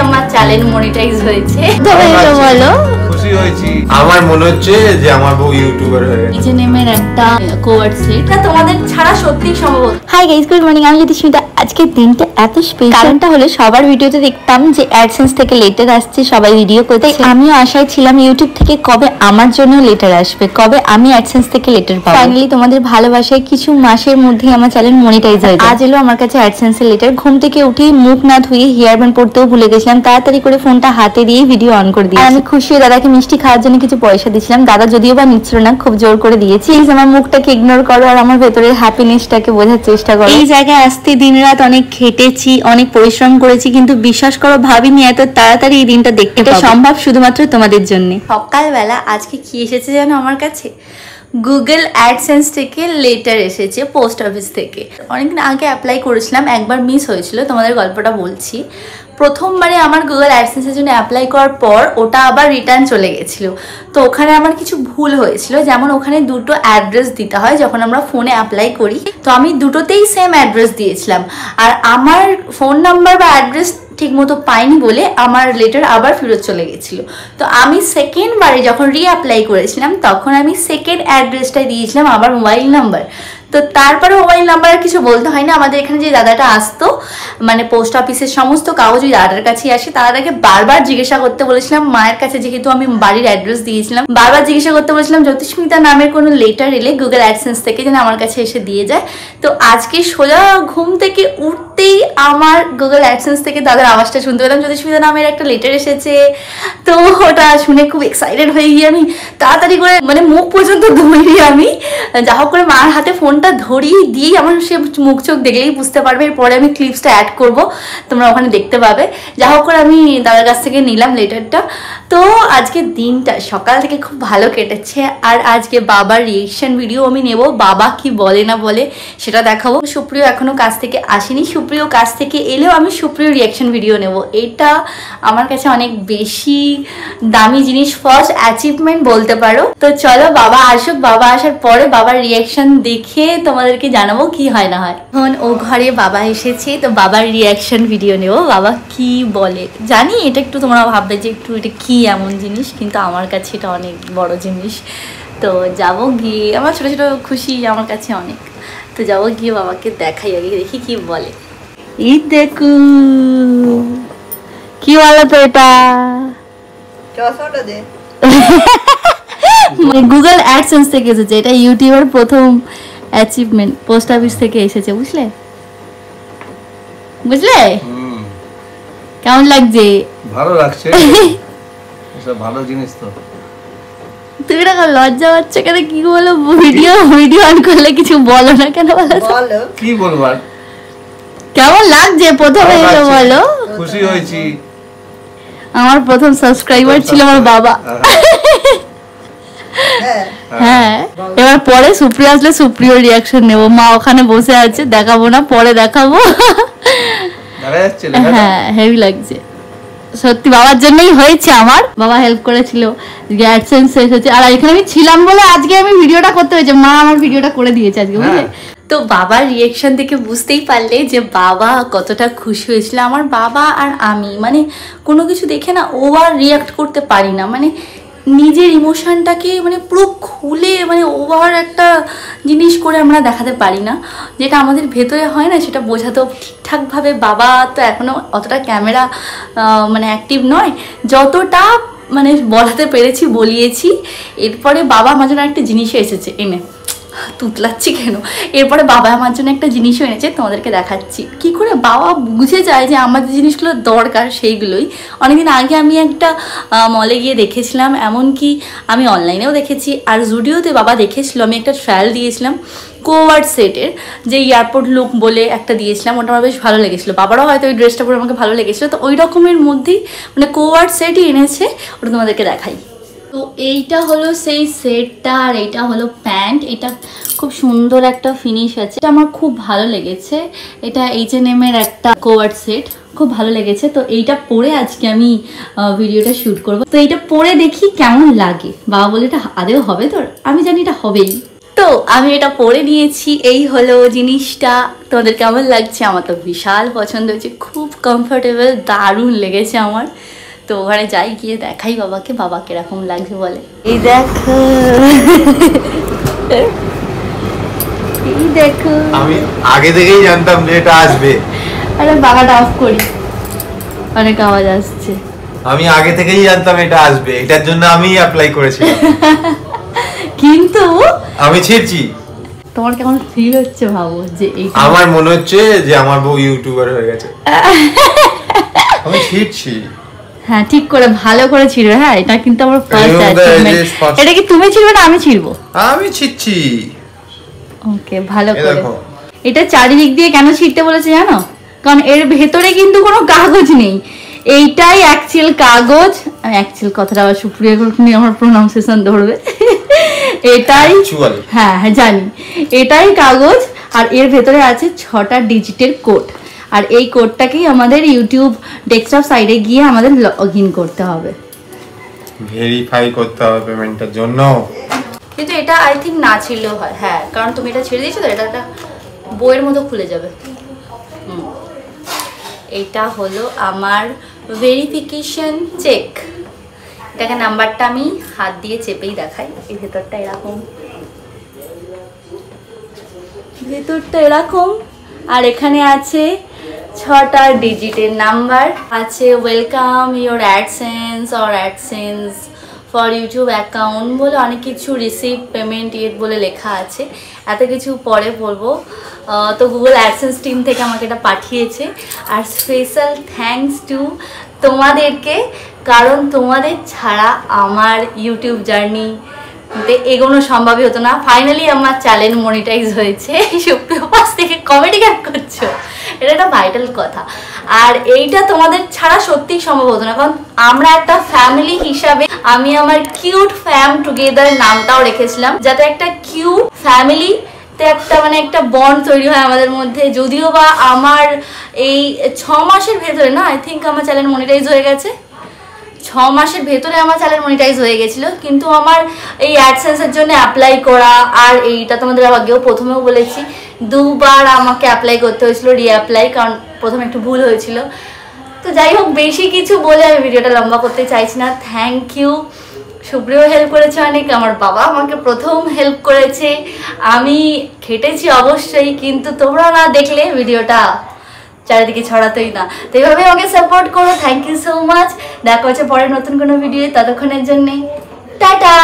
আমার channel monetize হয়েছে। তবে এটা বলো, খুশি হয়েছি। আমার মনে হচ্ছে যে আমার বউ ইউটিউবার হয়ে গেছে। নিচে নেমের একটা কোভার সেট তোমাদের ছাড়া সত্যি সম্ভব। Hi guys, good morning. আমি জ্যোতিস্মিতা। আজকের দিনটা এত স্পেশাল, কারণটা হলো সবার ভিডিওতে দেখতাম যে অ্যাডসেন্স থেকে লেটার আসছে, সবাই ভিডিও করতে। আমিও আশায় ছিলাম ইউটিউব থেকে কবে আমার জন্য লেটার আসবে, কবে আমি অ্যাডসেন্স থেকে লেটার পাবো। ফাইনালি তোমাদের ভালোবাসায় কিছু মাসের মধ্যেই আমার চ্যানেল মনিটাইজ হয়েছে। আজ এলো আমার কাছে অ্যাডসেন্সের লেটার। ঘুম থেকে উঠে মুখ না ধুয়ে হেয়ার ব্যান্ড পড়তেও ভুলে গেছিলাম। তাড়াতাড়ি করে ফোনটা হাতে দিয়ে ভিডিও অন করে দিয়েছি। আমি খুশি হয়ে দাদাকে মিষ্টি খাওয়ার জন্য কিছু পয়সা দিয়েছিলাম। দাদা যদিও বা নিচ্ছিল না, খুব জোর করে দিয়েছি। প্লিজ আমার মুখটাকে ইগনোর করো আর আমার ভেতরের হ্যাপিনেসটাকে বোঝার চেষ্টা করো। এই জায়গায় আসতে দিনরাত অনেক খেটেছি, অনেক পরিশ্রম করেছি, কিন্তু বিশ্বাস করো ভাবিনি এত তাড়াতাড়ি এই দিনটা দেখতে পাবো। এটা সম্ভব শুধুমাত্র তোমাদের জন্য। সকালবেলা আজকে কি এসেছে জানো আমার কাছে? গুগল অ্যাডসেন্স থেকে লেটার এসেছে পোস্ট অফিস থেকে। অনেকদিন আগে অ্যাপ্লাই করেছিলাম, একবার মিস হয়েছিল, তোমাদের গল্পটা বলছি। প্রথমবারে আমার গুগল অ্যাডসেন্সের জন্য অ্যাপ্লাই করার পর ওটা আবার রিটার্ন চলে গেছিলো। তো ওখানে আমার কিছু ভুল হয়েছিল, যেমন ওখানে দুটো অ্যাড্রেস দিতে হয় যখন আমরা ফোনে অ্যাপ্লাই করি। তো আমি দুটোতেই সেম অ্যাড্রেস দিয়েছিলাম, আর আমার ফোন নাম্বার বা অ্যাড্রেস ঠিক মতো পাইনি বলে আমার লেটার আবার ফেরত চলে গেছিলো। তো আমি সেকেন্ড বারে যখন রিঅ্যাপ্লাই করেছিলাম তখন আমি সেকেন্ড অ্যাড্রেসটাই দিয়েছিলাম আবার মোবাইল নাম্বার। তো তারপরে মোবাইল নাম্বার আর কিছু বলতে হয় না। আমাদের এখানে যে দাদাটা আসতো, মানে পোস্ট অফিসের সমস্ত কাগজ ওই দাদার কাছেই আসে। দাদাটাকে বারবার জিজ্ঞাসা করতে বলেছিলাম, মায়ের কাছে যেহেতু আমি বাড়ির অ্যাড্রেস দিয়েছিলাম, বারবার জিজ্ঞাসা করতে বলেছিলাম জ্যোতিস্মিতা নামের কোনো লেটার এলে গুগল অ্যাডসেন্স থেকে যেন আমার কাছে এসে দিয়ে যায়। তো আজকে সোজা ঘুম থেকে উঠতেই আমার গুগল অ্যাডসেন্স থেকে দাদার আওয়াজটা শুনতে পেলাম, জ্যোতিস্মিতা নামের একটা লেটার এসেছে। তো ওটা শুনে খুব এক্সাইটেড হয়ে গিয়ে আমি তাড়াতাড়ি করে মানে মুখ পর্যন্ত ধুইনি, আমি যা হোক করে মার হাতে ফোনটা ধরিয়ে দিয়েই আমার সে মুখ চোখ দেখলেই বুঝতে পারবে। এরপরে আমি ক্লিপসটা অ্যাড করব, তোমরা ওখানে দেখতে পাবে। যা হোক করে আমি দাদার কাছ থেকে নিলাম লেটারটা। তো আজকে দিনটা সকাল থেকে খুব ভালো কেটেছে। আর আজকে বাবার রিয়েকশন ভিডিও আমি নেব, বাবা কি বলে না বলে সেটা দেখাবো। সুপ্রিয় এখনো কাজ থেকে আসেনি, সুপ্রিয় কাজ থেকে এলেও আমি সুপ্রিয় রিয়েকশন ভিডিও নেব। এটা আমার কাছে অনেক বেশি দামি জিনিস, ফার্স্ট অ্যাচিভমেন্ট বলতে পারো। তো চলো বাবা আসুক, বাবা আসার পরে বাবার রিয়েকশন দেখে তোমাদেরকে জানাবো কি হয় না হয়। এখন ও ঘরে বাবা এসেছে, তো বাবার রিয়াকশন ভিডিও নেব, বাবা কি বলে। জানি এটা একটু তোমরা ভাববে যে একটু এটা কি এমন জিনিস, কিন্তু আমার কাছে এটা অনেক বড় জিনিস। তো যাবো গিয়ে, আমার ছোটো ছোটো খুশি আমার কাছে অনেক। তো যাবো গিয়ে বাবাকে দেখাই, আগে দেখি কি বলে। এই দেখু কি বলো তো এটা গুগল অ্যাডসেন্স থেকে এসেছে। এটা ইউটিউবের প্রথম অ্যাচিভমেন্ট, পোস্ট অফিস থেকে এসেছে, বুঝলে বুঝলে কেমন লাগছে? ভালো লাগছে, এসব ভালো জিনিস। তো তুমি না লজ্জা পাচ্ছে কেন? কি বলো, ভিডিও অন করলে কিছু বলো না কেন? বলো কি বলবার, কেমন লাগছে প্রথমে এটা বলো। খুশি হয়েছি। আমার প্রথম সাবস্ক্রাইবার ছিল আমার বাবা। হ্যাঁ, এবার পরে সুপ্রিয়া আসলে সুপ্রিয় রিয়াকশন নেব। মা ওখানে বসে আছে, দেখাবো না, পরে দেখাবো। হ্যাঁ, হেভি লাগছে সত্যি, বাবার জন্যই হয়েছে। আমার বাবা হেল্প করেছিল, অ্যাডসেন্স এসেছে। আর এখানে আমি ছিলাম বলে আজকে আমি ভিডিওটা করতে হয়েছে, মা আমার ভিডিওটা করে দিয়েছে আজকে, বুঝলে। তো বাবার রিয়াকশন দেখে বুঝতেই পারলে যে বাবা কতটা খুশি হয়েছিল। আমার বাবা আর আমি মানে কোনো কিছু দেখে না ওভার রিয়াক্ট করতে পারি না, মানে নিজের ইমোশনটাকে মানে পুরো খুলে মানে ওভার একটা জিনিস করে আমরা দেখাতে পারি না। যেটা আমাদের ভেতরে হয় না সেটা বোঝাতেও ঠিকঠাকভাবে বাবা তো এখনও অতটা ক্যামেরা মানে অ্যাক্টিভ নয়, যতটা মানে বলাতে পেরেছি বলিয়েছি। এরপরে বাবা আমার জন্য একটা জিনিসও এসেছে, এনে তুতলাচ্ছি কেন, এরপরে বাবা আমার জন্য একটা জিনিসও এনেছে, তোমাদেরকে দেখাচ্ছি। কি করে বাবা বুঝে যায় যে আমার যে জিনিসগুলো দরকার সেইগুলোই। অনেকদিন আগে আমি একটা মলে গিয়ে দেখেছিলাম, এমনকি আমি অনলাইনেও দেখেছি, আর জুডিওতে বাবা দেখেছিল। আমি একটা ট্রায়াল দিয়েছিলাম কোভার্ড সেটের, যে এয়ারপোর্ট লুক বলে একটা দিয়েছিলাম, ওটা আমার বেশ ভালো লেগেছিলো। বাবারও হয়তো ওই ড্রেসটা পরে আমাকে ভালো লেগেছিলো। তো ওই রকমের মধ্যেই মানে কোভার্ড সেটই এনেছে, ওটা তোমাদেরকে দেখাই। তো এইটা হলো সেই সেটটা, আর এইটা হলো প্যান্ট। এটা খুব সুন্দর একটা ফিনিশ আছে, এটা আমার খুব ভালো লেগেছে। এটা H&M এর একটা কোভার্ড সেট, খুব ভালো লেগেছে। তো এইটা পরে আজকে আমি ভিডিওটা শ্যুট করব। তো এইটা পরে দেখি কেমন লাগে। বাবা বলে এটা আদেও হবে তোর, আমি জানি এটা হবেই। তো আমি এটা পরে নিয়েছি, এই হলো জিনিসটা। তোমাদের কেমন লাগছে? আমার তো বিশাল পছন্দ হয়েছে, খুব কমফোর্টেবল, দারুণ লেগেছে আমার। তো ওখানে যাই, গিয়ে দেখাই বাবাকে, বাবা কিরকম লাগছে বলে। এই দেখো, এই দেখো, আমি আগে থেকেই জানতাম যে এটা আসবে। আরে বাবাটা অফ করি, অনেক আওয়াজ আসছে। আমি আগে থেকেই জানতাম এটা আসবে, এটার জন্য আমি অ্যাপ্লাই করেছিলাম। কিন্তু আমি ছিড়ছি। তোমার কেমন ফিল হচ্ছে ভাবো যে এই? আমার মনে হচ্ছে যে আমার বউ ইউটিউবার হয়ে গেছে। আমি ছিড়ছি। হ্যাঁ, ঠিক করে ভালো করে ছিড়বে। হ্যাঁ, এটা কিন্তু আমার ফার্স্ট অ্যাচিভমেন্ট। এটা কি তুমি ছিড়বে না আমি ছিড়বো? আমি ছিড়ছি। ওকে, ভালো করে। এটা চারিদিক দিয়ে কেন ছিড়তে বলেছে জানো? কারণ এর ভেতরে কিন্তু কোনো কাগজ নেই। এইটাই অ্যাকচুয়াল কাগজ। আমি অ্যাকচুয়াল কথাটা আবার সুপ্রিয়া নিয়ে আমার প্রোনাউন্সিয়েশন ধরবে। এটাই, হ্যাঁ হ্যাঁ জানি, এটাই কাগজ। আর এর ভেতরে আছে 6টা ডিজিটের কোড। আর এই কোডটাকেই আমাদের ইউটিউব ডেস্কটপ সাইডে গিয়ে আমাদের লগ ইন করতে হবে, ভেরিফাই করতে হবে পেমেন্টের জন্য। কিন্তু এটা আই থিঙ্ক না ছিড়লেও হয়। হ্যাঁ, কারণ তুমি এটা ছেড়ে দিয়েছো তো, এটা একটা বইয়ের মতো খুলে যাবে। এটা হলো আমার ভেরিফিকেশন চেক। এটাকে নাম্বারটা আমি হাত দিয়ে চেপেই দেখাই। এই ভেতরটা এরকম, ভেতরটা এরকম। আর এখানে আছে 6টা ডিজিটের নাম্বার। আছে welcome your AdSense or AdSense for YouTube account বলে অনেক কিছু, রিসিভ পেমেন্ট ইয়েট বলে লেখা আছে। এত কিছু পরে বলবো। তো গুগল অ্যাডসেন্স টিম থেকে আমাকে এটা পাঠিয়েছে। আর স্পেশাল থ্যাঙ্কস টু তোমাদেরকে, কারণ তোমাদের ছাড়া আমার ইউটিউব জার্নি এগোনো সম্ভবই হতো না। ফাইনালি আমার চ্যানেল মনিটাইজ হয়েছে। সুপ্রিয় পাশ থেকে কমেডি ক্যাপ করছো, এটা একটা ভাইটাল কথা। আর এইটা তোমাদের ছাড়া সত্যিই সম্ভব হতো না, কারণ আমরা একটা ফ্যামিলি হিসাবে, আমি আমার কিউট ফ্যাম টুগেদার নামটাও রেখেছিলাম, যাতে একটা কিউট ফ্যামিলি একটা মানে একটা বন্ড তৈরি হয় আমাদের মধ্যে। যদিও বা আমার এই 6 মাসের ভেতরে না, আই থিঙ্ক আমার চ্যানেল মনিটাইজ হয়ে গেছে। 6 মাসের ভেতরে আমার চ্যানেল মনিটাইজ হয়ে গেছিল, কিন্তু আমার এই অ্যাডসেন্সের জন্য অ্যাপ্লাই করা, আর এইটা তোমাদের আগেও প্রথমেও বলেছি, 2বার আমাকে অ্যাপ্লাই করতে হয়েছিল, রিঅ্যাপ্লাই, কারণ প্রথমে একটু ভুল হয়েছিল। তো যাই হোক, বেশি কিছু বলে আমি ভিডিওটা লম্বা করতে চাইছি না। Thank you. সুপ্রিয় হেল্প করেছে অনেক, আমার বাবা আমাকে প্রথম হেল্প করেছে। আমি খেটেছি অবশ্যই, কিন্তু তোমরা না দেখলে ভিডিওটা চারিদিকে ছড়াতেই না। তো এইভাবে আমাকে সাপোর্ট করো। Thank you so much. দেখা হচ্ছে পরে নতুন কোনো ভিডিও, ততক্ষণের জন্যে টাটা।